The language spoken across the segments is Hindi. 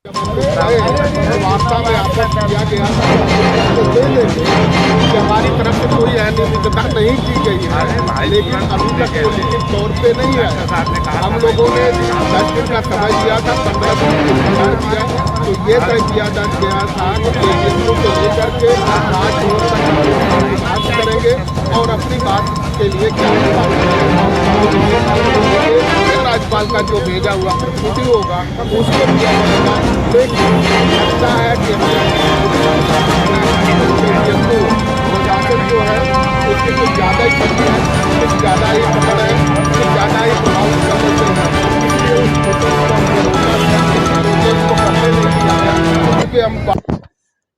वार्ता में आपस किया गया था तो दे देंगे कि हमारी तरफ से कोई अनियमितता नहीं की गई है, लेकिन अभी तक वो लिखित तौर पे नहीं है। हम लोगों ने 10 दिन का समय दिया था, 15 दिन का इंतजार किया, तो ये तय किया गया था कि केजरीवाल को लेकर के आज बात करेंगे और अपनी बात के लिए क्या राज्यपाल का जो भेजा हुआ प्रतिनिधि होगा उसको दिया जाएगा। लेकिन लगता है कि प्रशासन जो है उसकी कुछ ज़्यादा ही शक्ति है, कुछ ज़्यादा ही पकड़ है, कुछ ज़्यादा ही प्रभाव करते हैं।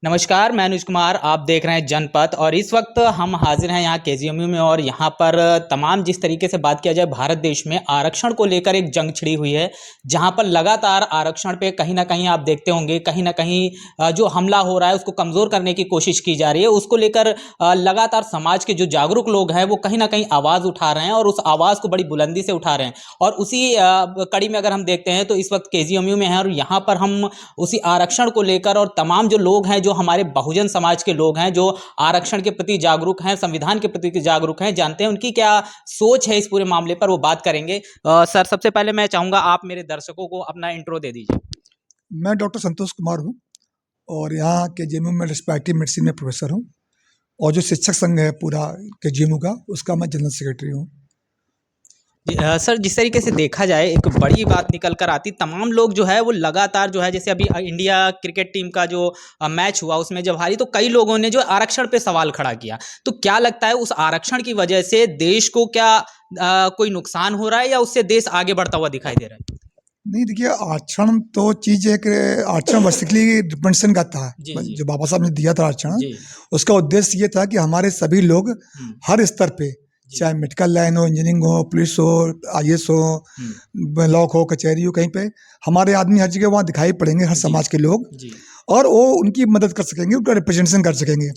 नमस्कार, मैं अनुज कुमार, आप देख रहे हैं जनपथ। और इस वक्त हम हाजिर हैं यहाँ केजीएमयू में और यहाँ पर तमाम जिस तरीके से बात किया जाए भारत देश में आरक्षण को लेकर एक जंग छिड़ी हुई है, जहाँ पर लगातार आरक्षण पे कहीं ना कहीं आप देखते होंगे कहीं ना कहीं जो हमला हो रहा है उसको कमज़ोर करने की कोशिश की जा रही है। उसको लेकर लगातार समाज के जो जागरूक लोग हैं वो कहीं ना कहीं आवाज़ उठा रहे हैं और उस आवाज़ को बड़ी बुलंदी से उठा रहे हैं। और उसी कड़ी में अगर हम देखते हैं तो इस वक्त केजीएमयू में है और यहाँ पर हम उसी आरक्षण को लेकर और तमाम जो लोग हैं, जो हमारे बहुजन समाज के लोग हैं, जो आरक्षण के प्रति जागरूक हैं, संविधान के प्रति जागरूक हैं, जानते हैं उनकी क्या सोच है इस पूरे मामले पर, वो बात करेंगे। सर, सबसे पहले मैं चाहूंगा आप मेरे दर्शकों को अपना इंट्रो दे दीजिए। मैं डॉक्टर संतोष कुमार हूं और यहाँ के जेएमयू में रिस्पिरेटरी मेडिसिन में प्रोफेसर हूं और जो शिक्षक संघ है पूरा के जेएमयू का, उसका मैं जनरल सेक्रेटरी हूं। सर, जिस तरीके से देखा जाए एक बड़ी बात निकल कर आती, तमाम लोग जो है वो लगातार जो है, जैसे अभी इंडिया क्रिकेट टीम का जो मैच हुआ उसमें जब हारी तो कई लोगों ने जो आरक्षण पे सवाल खड़ा किया। तो क्या लगता है उस आरक्षण की वजह से देश को क्या कोई नुकसान हो रहा है या उससे देश आगे बढ़ता हुआ दिखाई दे रहा है? नहीं, देखिए, आरक्षण तो चीज़ है कि आरक्षण बेसिकली रिप्रेजेंटेशन का था, जो बाबा साहब ने दिया था आरक्षण, उसका उद्देश्य ये था कि हमारे सभी लोग हर स्तर पे, चाहे मेडिकल लाइन हो, इंजीनियरिंग हो, पुलिस हो, आईएएस हो, लॉ हो, कचहरी हो, कहीं पे हमारे आदमी हर जगह वहाँ दिखाई पड़ेंगे, हर समाज के लोग, और वो उनकी मदद कर सकेंगे, उनका रिप्रेजेंटेशन कर सकेंगे।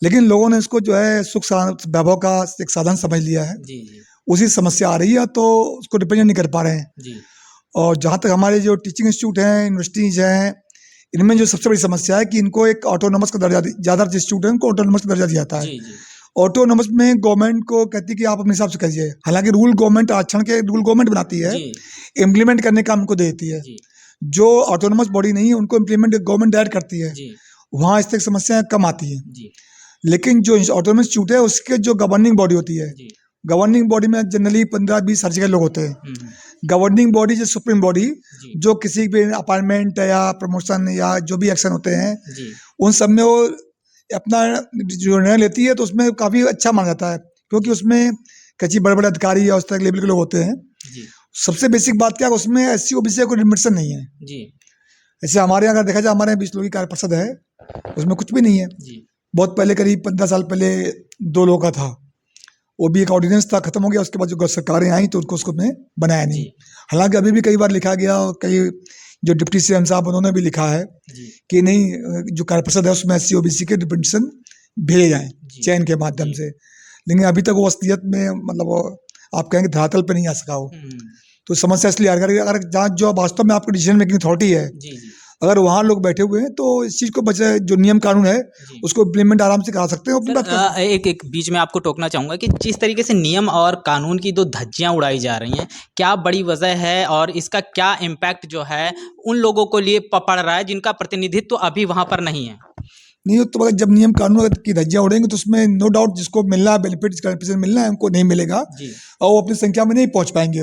लेकिन लोगों ने इसको जो है सुख वैभव का एक साधन समझ लिया है, उसी समस्या आ रही है तो उसको रिप्रेजेंट नहीं कर पा रहे हैं। और जहाँ तक हमारे जो टीचिंग इंस्टीट्यूट हैं, यूनिवर्सिटीज़ हैं, इनमें जो सबसे बड़ी समस्या है कि इनको एक ऑटोनोमस का दर्जा, ज़्यादा इंस्टीट्यूट है उनको ऑटोनोमस का दर्जा दिया जाता है। ऑटोनोमस में गवर्नमेंट को कहती है कि आप अपने हिसाब से करिए, हालांकि रूल गवर्नमेंट, आरक्षण के रूल गवर्नमेंट बनाती है, इम्प्लीमेंट करने का उनको देती है। जो ऑटोनोमस बॉडी नहीं है उनको इम्प्लीमेंट गवर्नमेंट डायरेक्ट करती है, वहाँ इस तरह समस्याएं कम आती हैं। लेकिन जो ऑटोनोमस इंस्टीट्यूट है उसके जो गवर्निंग बॉडी होती है, गवर्निंग बॉडी में जनरली 15-20 हर जगह लोग होते हैं। गवर्निंग बॉडी जो सुप्रीम बॉडी, जो किसी भी अपॉइंटमेंट या प्रमोशन या जो भी एक्शन होते हैं उन सब में वो अपना जो निर्णय लेती है, तो उसमें काफ़ी अच्छा माना जाता है, क्योंकि उसमें कई बड़े बड़े अधिकारी या उस तरह के लेवल के लोग होते हैं। सबसे बेसिक बात क्या है, उसमें एससी ओबीसी का कोई लिमिटेशन नहीं है। जैसे हमारे यहाँ अगर देखा जाए, हमारे यहाँ 20 लोगों की कार्य परिषद है, उसमें कुछ भी नहीं है। बहुत पहले, करीब 15 साल पहले 2 लोगों का था, वो भी एक ऑर्डिनेंस था, खत्म हो गया। उसके बाद जो सरकारें आई तो उसको में बनाया नहीं। हालांकि अभी भी कई बार लिखा गया, और कई जो डिप्टी सीएम साहब उन्होंने भी लिखा है कि नहीं, जो कार्य परिषद है उसमें एससी ओबीसी के रिप्रेजेंटेशन भेजे जाएं चयन के माध्यम से। लेकिन अभी तक वो असलियत में, मतलब आप कहेंगे धरातल पे नहीं आ सका हो। तो समस्या इसलिए अगर जहाँ जो वास्तव में आपकी डिसीजन मेकिंग अथॉरिटी है, अगर वहाँ लोग बैठे हुए हैं तो इस चीज़ को बचाए, जो नियम कानून है उसको इम्प्लीमेंट आराम से करा सकते हैं। एक बीच में आपको टोकना चाहूँगा कि जिस तरीके से नियम और कानून की 2 धज्जियाँ उड़ाई जा रही हैं, क्या बड़ी वजह है और इसका क्या इम्पैक्ट जो है उन लोगों को लिए पड़ रहा है जिनका प्रतिनिधित्व अभी वहाँ पर नहीं है? नहीं, तो जब नियम कानून की धज्जियाँ उड़ेंगे तो उसमें नो डाउट जिसको मिलना है, बेनिफिट मिलना है, उनको नहीं मिलेगा और वो अपनी संख्या में नहीं पहुँच पाएंगे,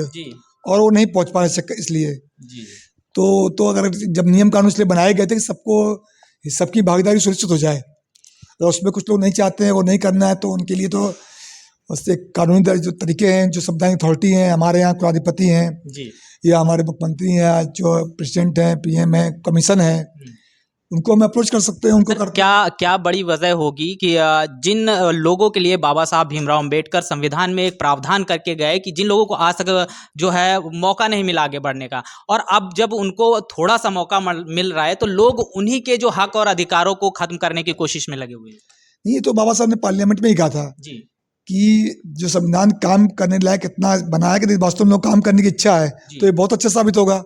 और वो नहीं पहुँच पा रहे इसलिए। तो अगर जब नियम कानून इसलिए बनाए गए थे कि सबकी भागीदारी सुनिश्चित हो जाए, तो उसमें कुछ लोग नहीं चाहते हैं, वो नहीं करना है, तो उनके लिए तो उससे कानूनी जो तरीके हैं, जो संवैधानिक अथॉरिटी हैं, हमारे यहाँ कुलाधिपति हैं या हमारे मुख्यमंत्री हैं, जो प्रेसिडेंट हैं, पीएम है, कमीशन है, उनको हम अप्रोच कर सकते हैं। उनको क्या बड़ी वजह होगी कि जिन लोगों के लिए बाबा साहब भीमराव अंबेडकर संविधान में एक प्रावधान करके गए कि जिन लोगों को आज तक जो है मौका नहीं मिला आगे बढ़ने का, और अब जब उनको थोड़ा सा मौका मिल रहा है तो लोग उन्हीं के जो हक और अधिकारों को खत्म करने की कोशिश में लगे हुए हैं? ये तो बाबा साहब ने पार्लियामेंट में ही कहा था कि जो संविधान काम करने लायक इतना बनाया कि वास्तव में काम करने की इच्छा है, तो ये बहुत अच्छा साबित होगा।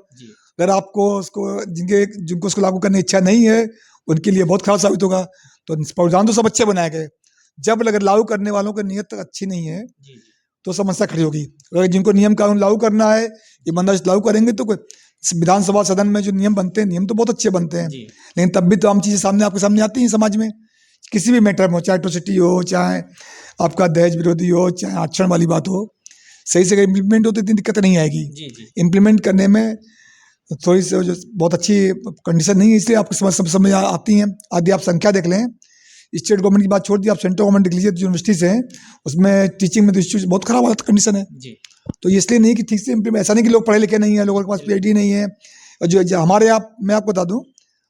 अगर आपको उसको जिनको उसको लागू करने की इच्छा नहीं है उनके लिए बहुत खराब साबित होगा। तो प्रावधान तो सब अच्छे बनाए गए, जब अगर लागू करने वालों की नीयत अच्छी नहीं है तो समस्या खड़ी होगी। अगर जिनको नियम कानून लागू करना है ईमानदारी से लागू करेंगे तो विधानसभा सदन में जो नियम बनते हैं, नियम तो बहुत अच्छे बनते हैं, लेकिन तब भी तो आम चीजें सामने आपके सामने आती हैं समाज में, किसी भी मैटर में हो, चाहे एट्रोसिटी हो, चाहे आपका दहेज विरोधी हो, चाहे आरक्षण वाली बात हो, सही से इम्प्लीमेंट हो तो इतनी दिक्कत नहीं आएगी। इम्प्लीमेंट करने में थोड़ी सी बहुत अच्छी कंडीशन नहीं है, इसलिए आपको समझ आती हैं। आदि आप संख्या देख लें, स्टेट गवर्नमेंट की बात छोड़ दी, आप सेंट्रल गवर्नमेंट देख लीजिए, यूनिवर्सिटीज हैं उसमें टीचिंग में तो बहुत खराब हालत कंडीशन है। तो इसलिए नहीं कि ठीक से इम्प्लीमेंट, ऐसा नहीं कि लोग पढ़े लिखे नहीं है, लोगों के पास PhD नहीं है। और जो हमारे यहाँ, मैं आपको बता दूं,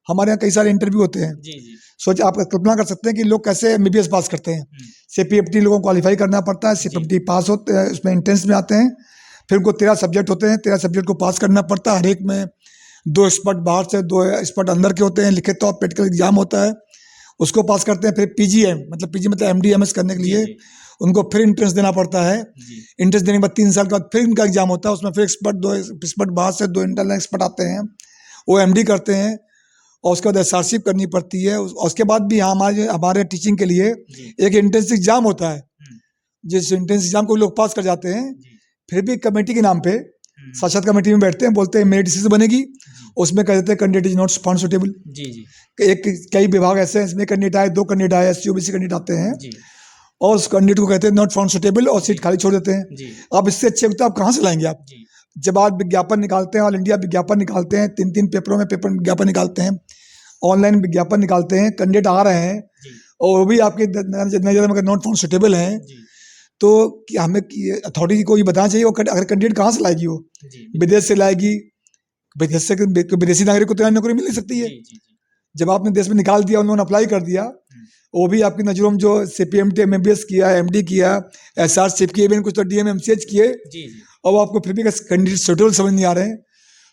हमारे यहाँ कई सारे इंटरव्यू होते हैं। सोच आप कल्पना कर सकते हैं कि लोग कैसे MBBS पास करते हैं। CPFT लोगों को क्वालिफाई करना पड़ता है, CPFT पास होते हैं, उसमें एंट्रेंस में आते हैं, फिर उनको 13 सब्जेक्ट होते हैं, 13 सब्जेक्ट को पास करना पड़ता है। हर एक में 2 एक्सपर्ट बाहर से, 2 एक्सपर्ट अंदर के होते हैं, लिखित तो प्रैक्टिकल एग्जाम होता है, उसको पास करते हैं। फिर PG मतलब MD MS करने के लिए उनको फिर इंट्रेंस देना पड़ता है। इंट्रेंस देने के बाद 3 साल के बाद फिर इनका एग्जाम होता है, उसमें फिर 2 एक्सपर्ट बाहर से, 2 इंटरनल एक्सपर्ट आते हैं, वो MD करते हैं, और उसके बाद SRC करनी पड़ती है। और उसके बाद भी हमारे टीचिंग के लिए एक एंट्रेंस एग्जाम होता है, जिस एंट्रेंस एग्जाम को लोग पास कर जाते हैं, फिर भी कमेटी के नाम पे साक्षात कमेटी में बैठते हैं, बोलते हैं मेरिट डिसीजन बनेगी, उसमें कह देते हैं candidate is not found suitable. कई विभाग ऐसे हैं, इसमें कैंडिडेट आए, 2 कैंडिडेट आए, SC OBC कैंडिडेट आते हैं, और उस कैंडिडेट को कहते हैं नॉट फाउंड सुटेबल, और सीट खाली छोड़ देते हैं। अब इससे अच्छे होता है आप कहाँ से लाएंगे आप? जब आप विज्ञापन निकालते हैं, ऑल इंडिया विज्ञापन निकालते हैं, 3 पेपरों में पेपर विज्ञापन निकालते हैं, ऑनलाइन विज्ञापन निकालते हैं, कैंडिडेट आ रहे हैं, और वो भी आपके नजर में नॉट फाउंड सुटेबल हैं, तो हमें अथॉरिटी को ये बताना चाहिए वो अगर कैंडिडेट कहाँ से लाएगी, वो विदेश से लाएगी, विदेशी नागरिक को तो नौकरी मिल नहीं सकती है। जब आपने देश में निकाल दिया, उन्होंने अप्लाई कर दिया, वो भी आपकी नज़रों में जो CPMT MBBS किया, MD किया, SRC किए, कुछ तो DM MCH किए, और आपको फिर भी कैंडिडेट सुटेबल समझ नहीं आ रहे हैं,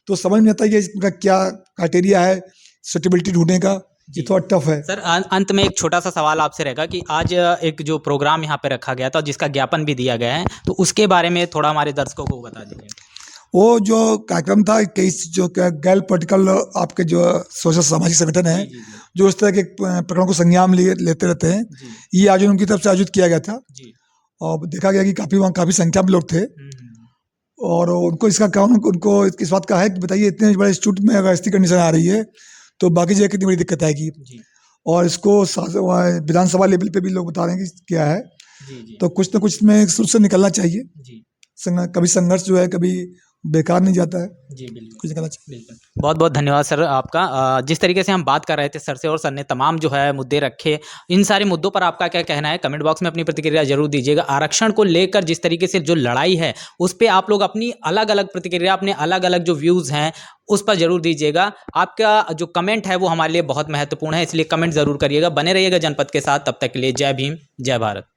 तो समझ नहीं आता कि इसका क्या क्राइटेरिया है सुटेबिलिटी ढूंढने का। ये थोड़ा टफ है। सर अंत में एक छोटा सा सवाल आपसे रहेगा कि आज एक जो प्रोग्राम यहाँ पे रखा गया था जिसका ज्ञापन भी दिया गया है, तो उसके बारे में थोड़ा हमारे दर्शकों को बता दीजिए। वो जो कार्यक्रम था, कई जो गैर पॉलिटिकल आपके जो सोशल सामाजिक संगठन है जो इस तरह के प्रकरणों को संज्ञान लेते रहते हैं, ये आज उनकी तरफ से आयोजित किया गया था, और देखा गया कि काफ़ी संख्या में लोग थे, और उनको इसका काम उनको इस बात का है कि बताइए इतने बड़े इंस्टीट्यूट में अगर ऐसी कंडीशन आ रही है तो बाकी जगह कितनी बड़ी दिक्कत आएगी। और इसको विधानसभा लेवल पे भी लोग बता रहे हैं कि क्या है, तो कुछ ना कुछ इसमें शुरू से निकलना चाहिए। कभी संघर्ष जो है कभी बेकार नहीं जाता है, कुछ निकलना चाहिए। बहुत बहुत धन्यवाद सर आपका। जिस तरीके से हम बात कर रहे थे सर से, और सर ने तमाम जो है मुद्दे रखे, इन सारे मुद्दों पर आपका क्या कहना है, कमेंट बॉक्स में अपनी प्रतिक्रिया जरूर दीजिएगा। आरक्षण को लेकर जिस तरीके से जो लड़ाई है उस पर आप लोग अपनी अलग अलग प्रतिक्रिया, अपने अलग अलग जो व्यूज़ हैं उस पर जरूर दीजिएगा। आपका जो कमेंट है वो हमारे लिए बहुत महत्वपूर्ण है, इसलिए कमेंट जरूर करिएगा। बने रहिएगा जनपद के साथ, तब तक के लिए जय भीम, जय भारत।